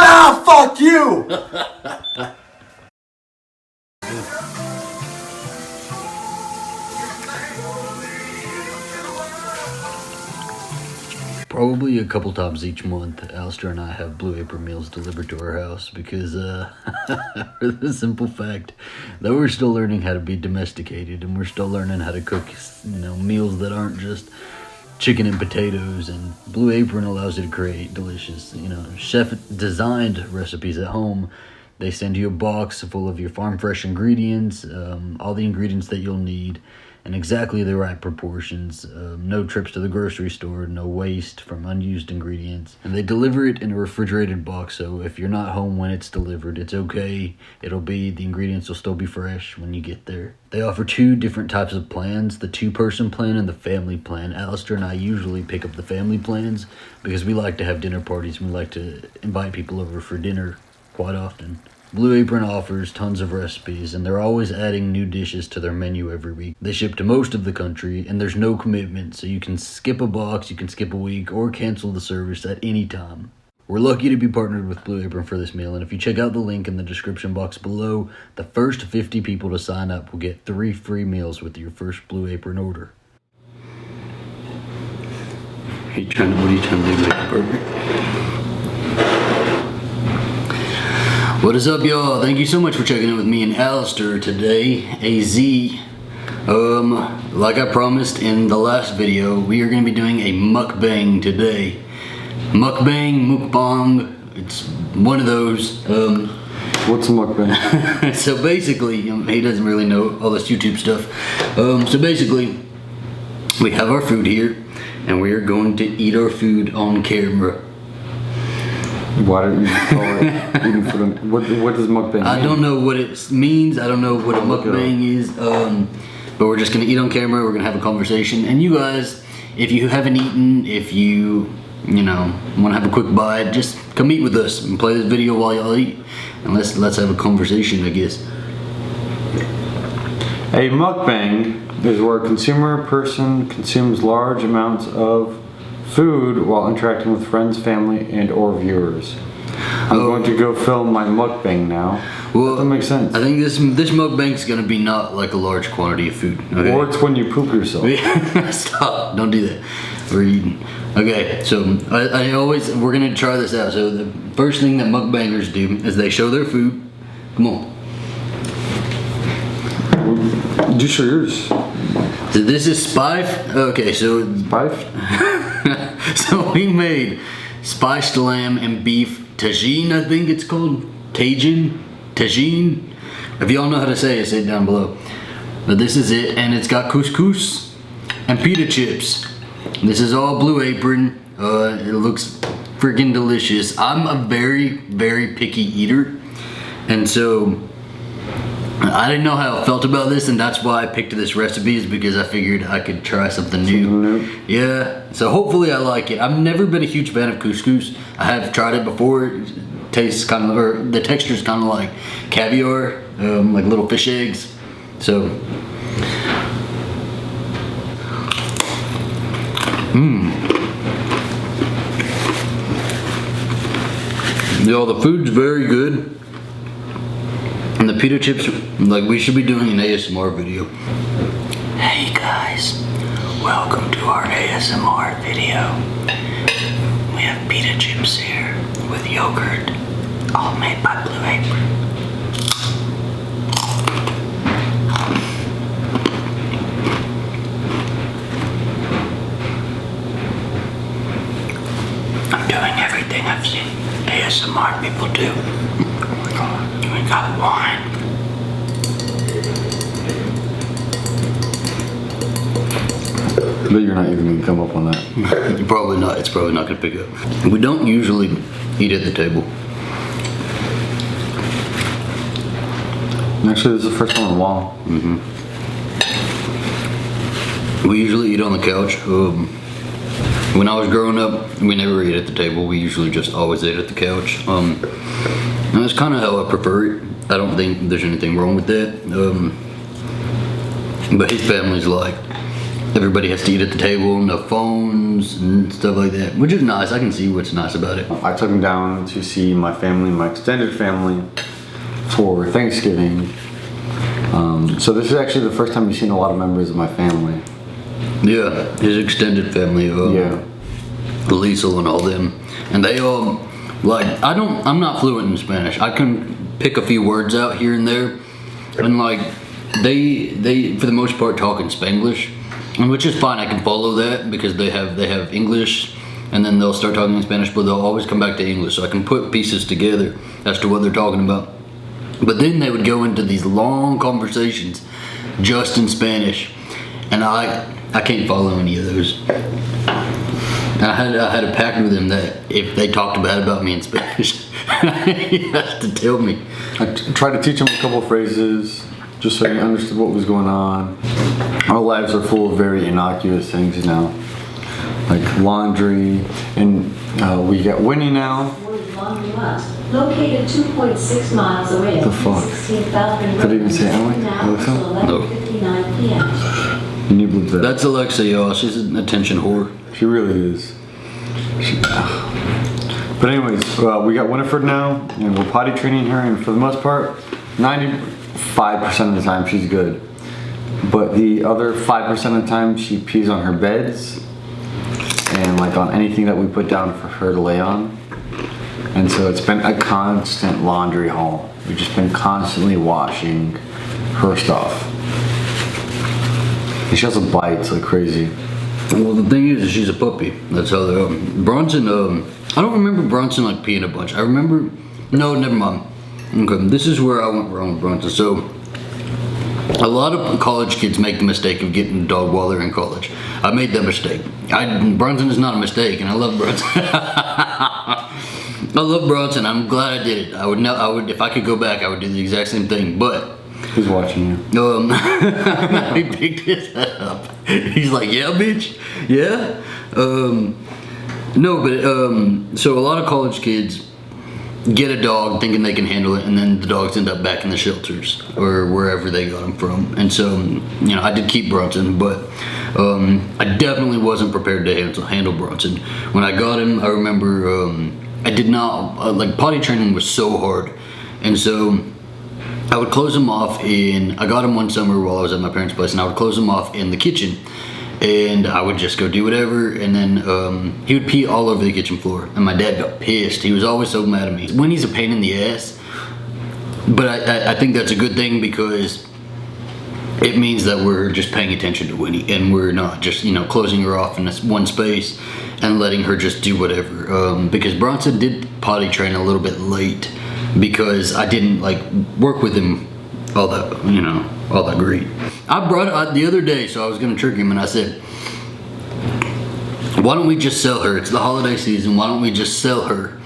Ah, fuck you! Probably a couple times each month, Alistair and I have Blue Apron meals delivered to our house because, for the simple fact that we're still learning how to be domesticated and we're still learning how to cook, meals that aren't just chicken and potatoes. And Blue Apron allows you to create delicious, chef-designed recipes at home. They send you a box full of your farm fresh ingredients, all the ingredients that you'll need, in exactly the right proportions. No trips to the grocery store, no waste from unused ingredients. And they deliver it in a refrigerated box, so if you're not home when it's delivered, it's okay. The ingredients will still be fresh when you get there. They offer 2 different types of plans, the 2-person plan and the family plan. Alistair and I usually pick up the family plans because we like to have dinner parties and we like to invite people over for dinner quite often. Blue Apron offers tons of recipes, and they're always adding new dishes to their menu every week. They ship to most of the country, and there's no commitment, so you can skip a box, you can skip a week, or cancel the service at any time. We're lucky to be partnered with Blue Apron for this meal, and if you check out the link in the description box below, the first 50 people to sign up will get 3 free meals with your first Blue Apron order. What are you trying to do, make a burger? What is up, y'all? Thank you so much for checking in with me and Alistair today. AZ. Like I promised in the last video, we are going to be doing a mukbang today. Mukbang, it's one of those. What's a mukbang? So basically, he doesn't really know all this YouTube stuff. So basically, we have our food here, and we are going to eat our food on camera. Why don't you call it eating food? What does mukbang mean? I don't know what it means. I don't know what a mukbang is. But we're just gonna eat on camera. We're gonna have a conversation. And you guys, if you haven't eaten, if you want to have a quick bite, just come eat with us and play this video while y'all eat. And let's have a conversation, I guess. A mukbang is where a person consumes large amounts of food while interacting with friends, family, and or viewers. I'm going to go film my mukbang now. Well, that makes sense. I think this mukbang is going to be not like a large quantity of food. Okay? Or it's when you poop yourself. Stop! Don't do that. We're eating. Okay, so we're going to try this out. So the first thing that mukbangers do is they show their food. Come on. Do show yours. So this is spife. Okay, so spife. So we made spiced lamb and beef tagine, I think it's called. Tagine. If y'all know how to say it, say it down below. But this is it, and it's got couscous and pita chips. This is all Blue Apron. It looks freaking delicious. I'm a very, very picky eater, and so I didn't know how I felt about this, and that's why I picked this recipe, is because I figured I could try something new. Yeah, so hopefully I like it. I've never been a huge fan of couscous. I have tried it before. It tastes kind of, or the texture's kind of like caviar, like little fish eggs. So, Yo, the food's very good. And the pita chips, like, we should be doing an ASMR video. Hey guys, welcome to our ASMR video. We have pita chips here with yogurt, all made by Blue Apron. I'm doing everything I've seen ASMR people do. We got wine. But you're not even gonna come up on that. Probably not. It's probably not gonna pick up. We don't usually eat at the table. Actually, this is the first one in a while. We usually eat on the couch. When I was growing up, we never ate at the table. We usually just always ate at the couch. And that's kind of how I prefer it. I don't think there's anything wrong with that. But his family's like, everybody has to eat at the table, no phones and stuff like that, which is nice. I can see what's nice about it. I took him down to see my family, my extended family, for Thanksgiving. So this is actually the first time you've seen a lot of members of my family. Yeah, his extended family. Yeah. Liesel and all them, and they all like. I'm not fluent in Spanish. I can pick a few words out here and there, and like they for the most part talk in Spanglish, and which is fine. I can follow that because they have English, and then they'll start talking in Spanish, but they'll always come back to English, so I can put pieces together as to what they're talking about. But then they would go into these long conversations just in Spanish, and I can't follow any of those. I had a pact with him that if they talked bad about me in Spanish, he has to tell me. I tried to teach him a couple phrases just so he understood what was going on. Our lives are full of very innocuous things, you know, like laundry, and we got Winnie now. Located 2.6 miles away. What the fuck? Did he even say Emily? Alexa? No. 11:59 p.m. Can you believe that? That's Alexa, y'all. She's an attention whore. She really is. But anyways, we got Winifred now, and we're potty training her, and for the most part, 95% of the time she's good. But the other 5% of the time she pees on her beds, and like on anything that we put down for her to lay on. And so it's been a constant laundry haul. We've just been constantly washing her stuff. And she also bites like crazy. Well, the thing is, she's a puppy. That's how they are. Bronson, I don't remember Bronson like peeing a bunch. I remember, no, never mind. Okay, this is where I went wrong with Bronson. So, a lot of college kids make the mistake of getting a dog while they're in college. I made that mistake. Bronson is not a mistake, and I love Bronson. I love Bronson. I'm glad I did it. I would, if I could go back, I would do the exact same thing. But Who's watching you? he picked his head up. He's like, "Yeah, bitch, yeah." No, but so a lot of college kids get a dog thinking they can handle it, and then the dogs end up back in the shelters or wherever they got them from. And so, you know, I did keep Bronson, but I definitely wasn't prepared to handle Bronson. When I got him, I remember I did not like potty training was so hard, and so I would close him off I got him one summer while I was at my parents' place, and I would close him off in the kitchen, and I would just go do whatever, and then he would pee all over the kitchen floor, and my dad got pissed. He was always so mad at me. Winnie's a pain in the ass, but I think that's a good thing because it means that we're just paying attention to Winnie, and we're not just, you know, closing her off in this one space and letting her just do whatever. Because Bronson did potty train a little bit late because I didn't like work with him all that great. I brought the other day, so I was gonna trick him, and I said, why don't we just sell her? It's the holiday season. Why don't we just sell her,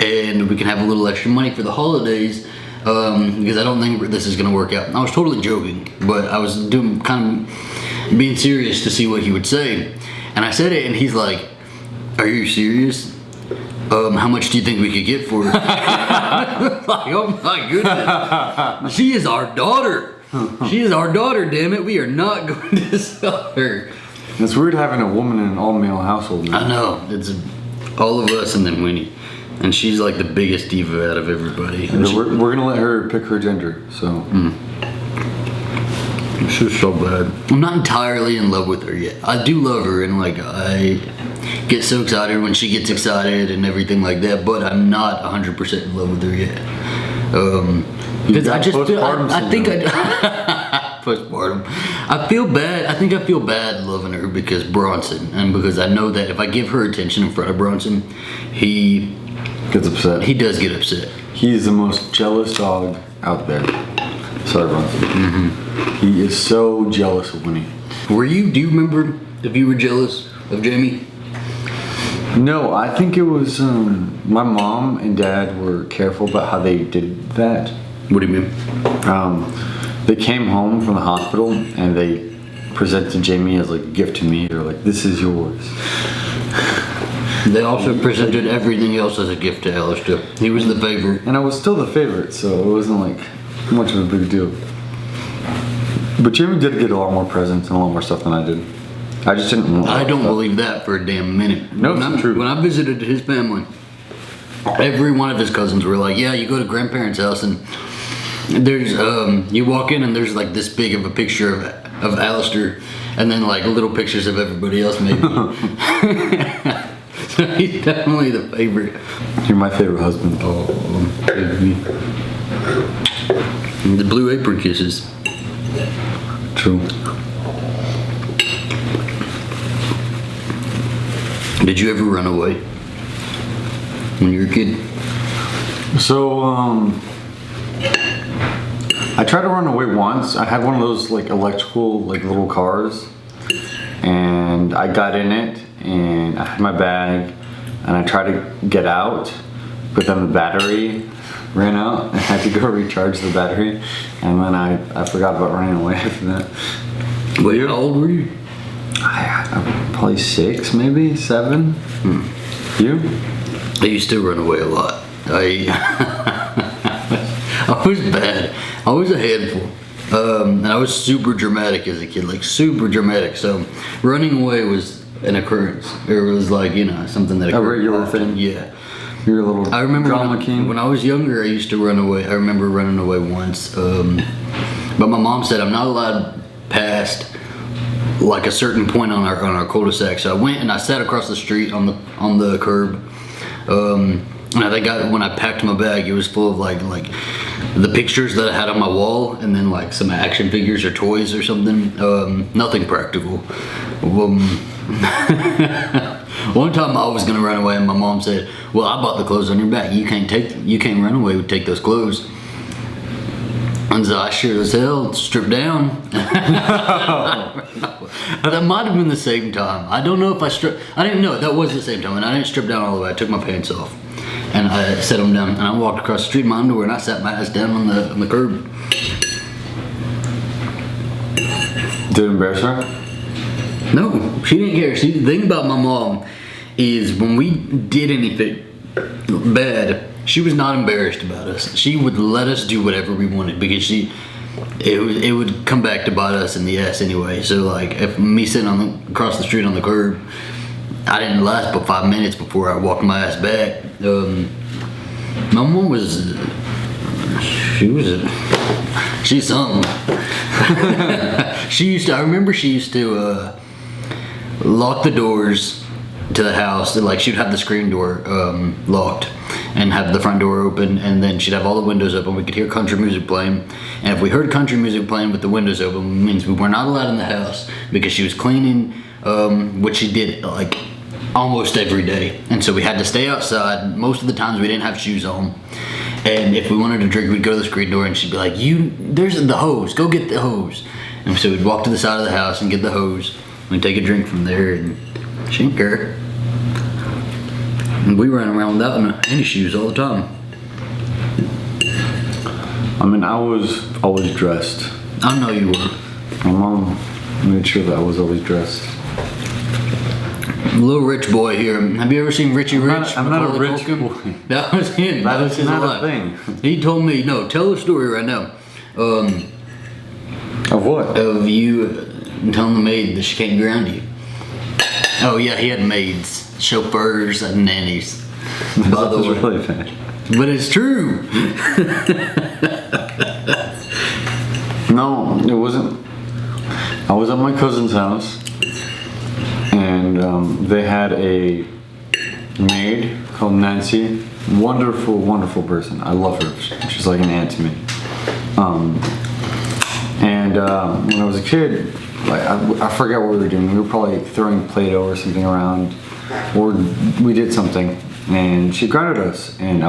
and we can have a little extra money for the holidays? Because I don't think this is gonna work out. I was totally joking, but I was doing kind of being serious to see what he would say. And I said it, and he's like, "Are you serious? How much do you think we could get for her?" Like, oh my goodness, she is our daughter. She is our daughter. Damn it, we are not going to sell her. It's weird having a woman in an all-male household now. I know, it's all of us and then Winnie. And she's like the biggest diva out of everybody. We're gonna let her pick her gender, so. She's so bad. I'm not entirely in love with her yet. I do love her, and like I get so excited when she gets excited and everything like that, but I'm not 100% in love with her yet. Because I just feel, I think postpartum. I feel bad. I think I feel bad loving her because Bronson, and because I know that if I give her attention in front of Bronson, he gets upset. He does get upset. He is the most jealous dog out there. Sorry, Bronson. He is so jealous of Winnie. Do you remember if you were jealous of Jamie? No, I think it was my mom and dad were careful about how they did that. What do you mean? They came home from the hospital and they presented Jamie as like a gift to me. They're like, "This is yours." They also presented everything else as a gift to Alistair. He was the favorite. And I was still the favorite, so it wasn't like much of a big deal. But Jamie did get a lot more presents and a lot more stuff than I did. I just didn't want I don't stuff. believe that for a damn minute. No, it's true. When I visited his family, every one of his cousins were like, yeah, you go to grandparents' house and there's, you walk in and there's like this big of a picture of Alistair and then like little pictures of everybody else maybe. So he's definitely the favorite. You're my favorite husband. Oh, baby. The blue apron kisses. True. Did you ever run away when you were a kid? So, I tried to run away once. I had one of those like electrical like little cars, and I got in it and I had my bag and I tried to get out, but then the battery ran out. I had to go recharge the battery, and then I forgot about running away after that. Wait, how old were you? I'm probably 6, maybe 7. You? I used to run away a lot. I was bad. I was a handful. And I was super dramatic as a kid, like super dramatic. So running away was an occurrence. It was like, you know, something that occurred. regular often. thing. Yeah. You're a little I remember drama king. when I was younger, I used to run away. I remember running away once. But my mom said I'm not allowed past like a certain point on our cul-de-sac. So I went and I sat across the street on the curb. And I think when I packed my bag, it was full of like the pictures that I had on my wall, and then like some action figures or toys or something. Nothing practical. One time I was gonna run away, and my mom said, "Well, I bought the clothes on your back. You can't run away. We take those clothes." And so I sure as hell stripped down. That might have been the same time. I don't know if I stripped. I didn't know that was the same time, and I didn't strip down all the way. I took my pants off, and I set them down, and I walked across the street in my underwear, and I sat my ass down on the curb. Did it embarrass her? No, she didn't care. See, the thing about my mom is when we did anything bad, she was not embarrassed about us. She would let us do whatever we wanted because it would come back to bite us in the ass anyway. So like, if me sitting across the street on the curb, I didn't last but 5 minutes before I walked my ass back. My mom was, she's something. I remember she used to lock the doors to the house. Like, she'd have the screen door locked and have the front door open, and then she'd have all the windows open. We could hear country music playing, and if we heard country music playing with the windows open, it means we were not allowed in the house because she was cleaning, which she did like almost every day, and so we had to stay outside. Most of the times we didn't have shoes on, and if we wanted to drink, we'd go to the screen door, and she'd be like, there's the hose, go get the hose. And so we'd walk to the side of the house and get the hose, and take a drink from there, and she didn't care. And we ran around without any shoes all the time. I mean, I was always dressed. I know you were. My mom made sure that I was always dressed. Little rich boy here. Have you ever seen Richie Rich? I'm not a Macaulay rich Culkin? boy. That was him. That was his not life. a thing. He told me, no, tell the story right now. Of what? Of you telling the maid that she can't ground you. Oh yeah, he had maids, chauffeurs, and nannies. By the That was way. really bad. But it's true. No, it wasn't. I was at my cousin's house, and they had a maid called Nancy. Wonderful, wonderful person. I love her. She's like an aunt to me. And when I was a kid, like I forget what we were doing. We were probably throwing Play-Doh or something around, or we did something, and she grounded us. And it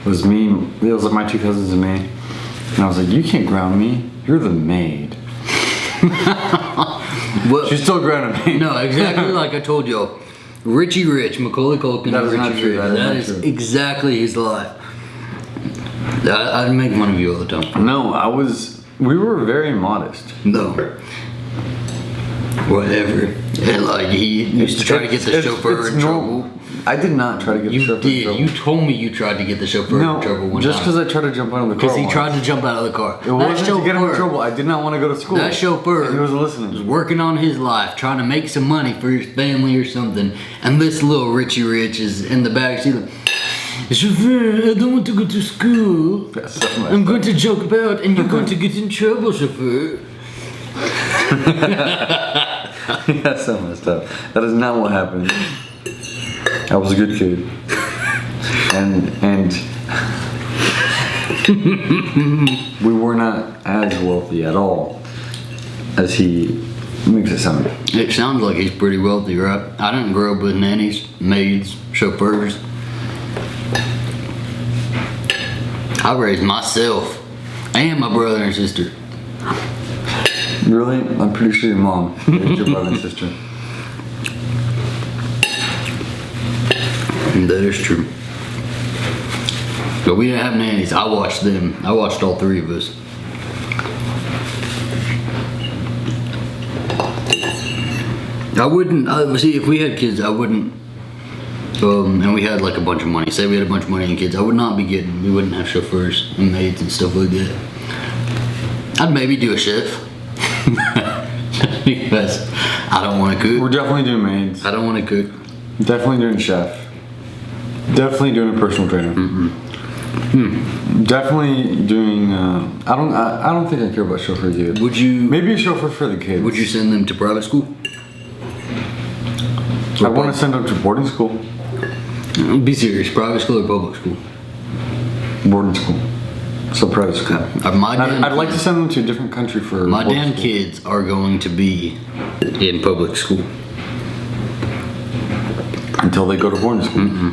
was me. It was like my 2 cousins and me. And I was like, "You can't ground me. You're the maid." Well, She still grounded me. no, exactly like I told y'all. Richie Rich, Macaulay Culkin. That is Richie not true. Rich. That is That not is true. exactly his life. I'd make fun of you all the time. No, we were very modest. No. Whatever. And like, he used to try to get the chauffeur in trouble. I did not try to get the You chauffeur in did. trouble. You told me you tried to get the chauffeur in trouble one just time. because I tried to jump out of the car. Because he once. tried to jump out of the car. It wasn't to get him in trouble. I did not want to go to school. That chauffeur And he wasn't listening. was working on his life, trying to make some money for his family or something. And this little Richie Rich is in the back seat like, chauffeur, I don't want to go to school. I'm going to joke about and you're going to get in trouble, chauffeur. That's so messed up. That is not what happened. I was a good kid. And we were not as wealthy at all as he makes it sound. It sounds like he's pretty wealthy, right? I didn't grow up with nannies, maids, chauffeurs. I raised myself and my brother and sister. Really? I'm pretty sure your mom raised your brother and sister. That is true. But we didn't have nannies. I watched them. I watched all three of us. I wouldn't, see, if we had kids, I wouldn't, and we had like a bunch of money. Say we had a bunch of money and kids, I would not be we wouldn't have chauffeurs and maids and stuff like that. I'd maybe do a chef. Because I don't want to cook. We're definitely doing maids. I don't want to cook. Definitely doing chef. Definitely doing a personal trainer. Definitely doing. I don't think I care about chauffeurs yet. Would you? Maybe a chauffeur for the kids. Would you send them to private school? I want to send them to boarding school. Be serious. Private school or public school? Boarding school. So private school. I'd like to send them to a different country for. My boarding damn school. kids are going to be in public school Until they go to boarding school.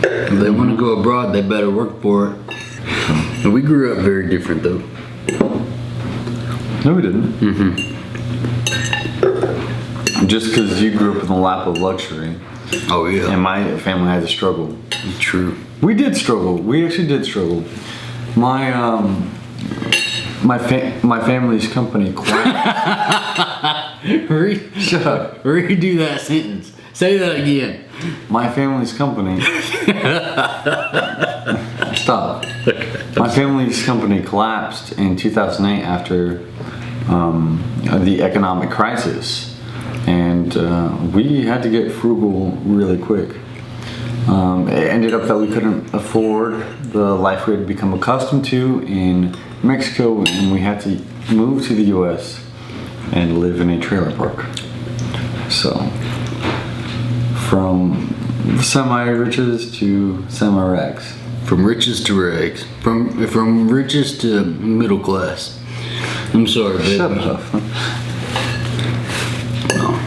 If they want to go abroad, they better work for it. And we grew up very different, though. No, we didn't. Just because you grew up in the lap of luxury. Oh yeah. And my family had to struggle. True. We did struggle. We actually did struggle. My family's company Shut up. Redo that sentence. Say that again. My family's company. Stop. My family's company collapsed in 2008 after the economic crisis, and we had to get frugal really quick. It ended up that we couldn't afford the life we had become accustomed to in Mexico, and we had to move to the U.S. and live in a trailer park. So, from semi-riches to semi-rags. From riches to rags. From riches to middle class. I'm sorry, baby. Shut up. No.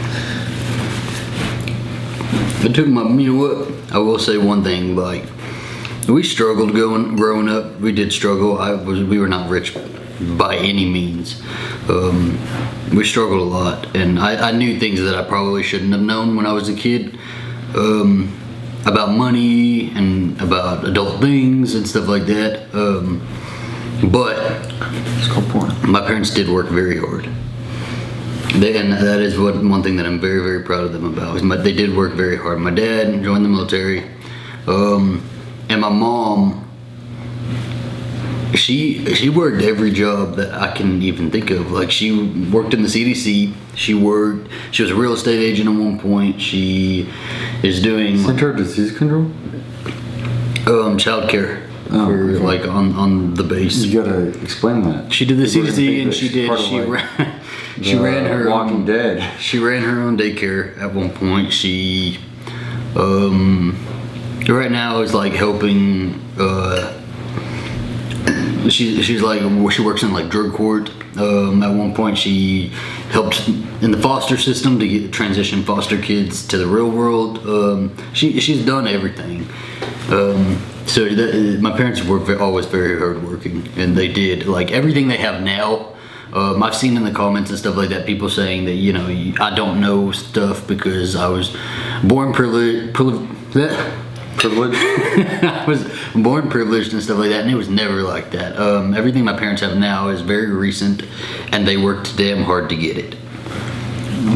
It took my, you know what? I will say one thing, like, we struggled growing up. We did struggle. We were not rich by any means. We struggled a lot, and I knew things that I probably shouldn't have known when I was a kid. About money and about adult things and stuff like that. But It's called porn. my parents did work very hard. And that is one thing that I'm very, very proud of them about. They did work very hard. My dad joined the military, and my mom, she worked every job that I can even think of. Like, she worked in the CDC. She was a real estate agent at one point. She is doing Center of Disease Control? child care Oh, for okay. like on the base. You gotta explain that. She did the People are gonna CDC think and that she she's did. part of, She like, ran her Walking own, Dead. She ran her own daycare at one point. She, right now is like helping. She's like, she works in like drug court. At one point, she helped in the foster system to transition foster kids to the real world. She's done everything. So my parents were always very hardworking, and they did like everything they have now. I've seen in the comments and stuff like that people saying that, you know, I don't know stuff because I was born privileged. I was born privileged and stuff like that, and it was never like that. Everything my parents have now is very recent, and they worked damn hard to get it.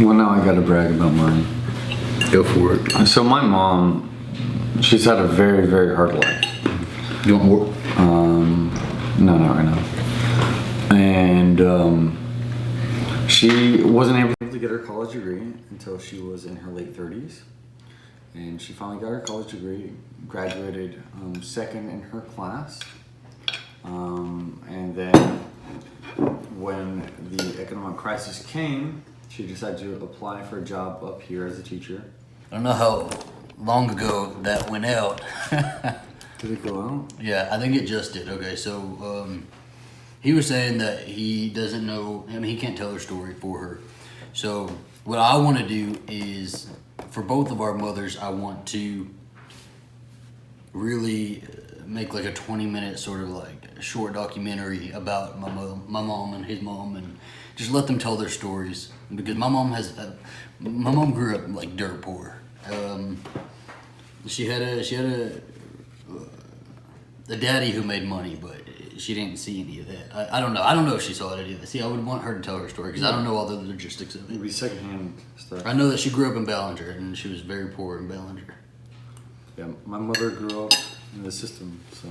Well, now I gotta brag about mine. Go for it. So my mom She's had a very, very hard life. You want more? No, not right now. And she wasn't able to get her college degree until she was in her late 30s. And she finally got her college degree, graduated second in her class. And then when the economic crisis came, she decided to apply for a job up here as a teacher. I don't know how long ago that went out. Did it go out? Yeah, I think it just did. Okay, so he was saying that he doesn't know, I mean, he can't tell her story for her. So what I want to do is, for both of our mothers, I want to really make like a 20-minute sort of like short documentary about my mom and his mom, and just let them tell their stories. Because my mom grew up like dirt poor. She had a daddy who made money, but she didn't see any of that. I don't know. I don't know if she saw any of that. See, I would want her to tell her story because I don't know all the logistics of it. Maybe secondhand stuff. I know that she grew up in Ballinger and she was very poor in Ballinger. Yeah, my mother grew up in the system, so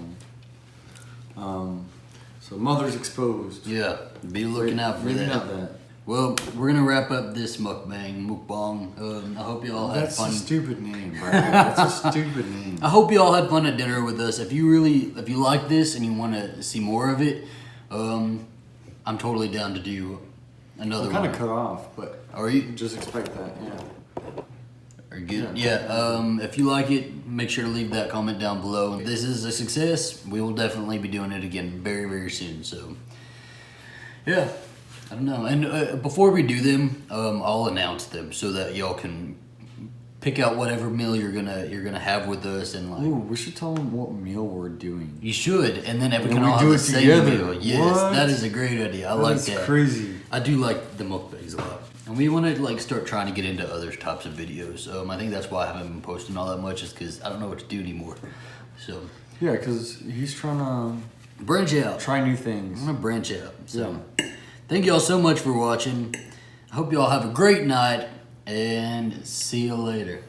mother's exposed. Yeah, be looking out for Really that. not that. Well, we're gonna wrap up this mukbang. I hope you all had That's fun. a stupid name, bro. That's a stupid name. I hope you all had fun at dinner with us. If you like this and you want to see more of it, I'm totally down to do another I'm one. kind of cut off, but Are you? just expect that. Yeah. Are you good? Yeah. If you like it, make sure to leave that comment down below. If this is a success, we will definitely be doing it again very, very soon. So, yeah. I don't know. And before we do them, I'll announce them so that y'all can pick out whatever meal you're gonna have with us, and like. Ooh, we should tell them what meal we're doing. You should, and then we And can we all do have it the same together. meal. Yes, What? that is a great idea. I like That's that. crazy. I do like the mukbangs a lot, and we want to like start trying to get into other types of videos. I think that's why I haven't been posting all that much, is because I don't know what to do anymore. So Yeah, because he's trying to branch out. try new I'm things. gonna branch out. So thank y'all so much for watching. I hope y'all have a great night, and see you later.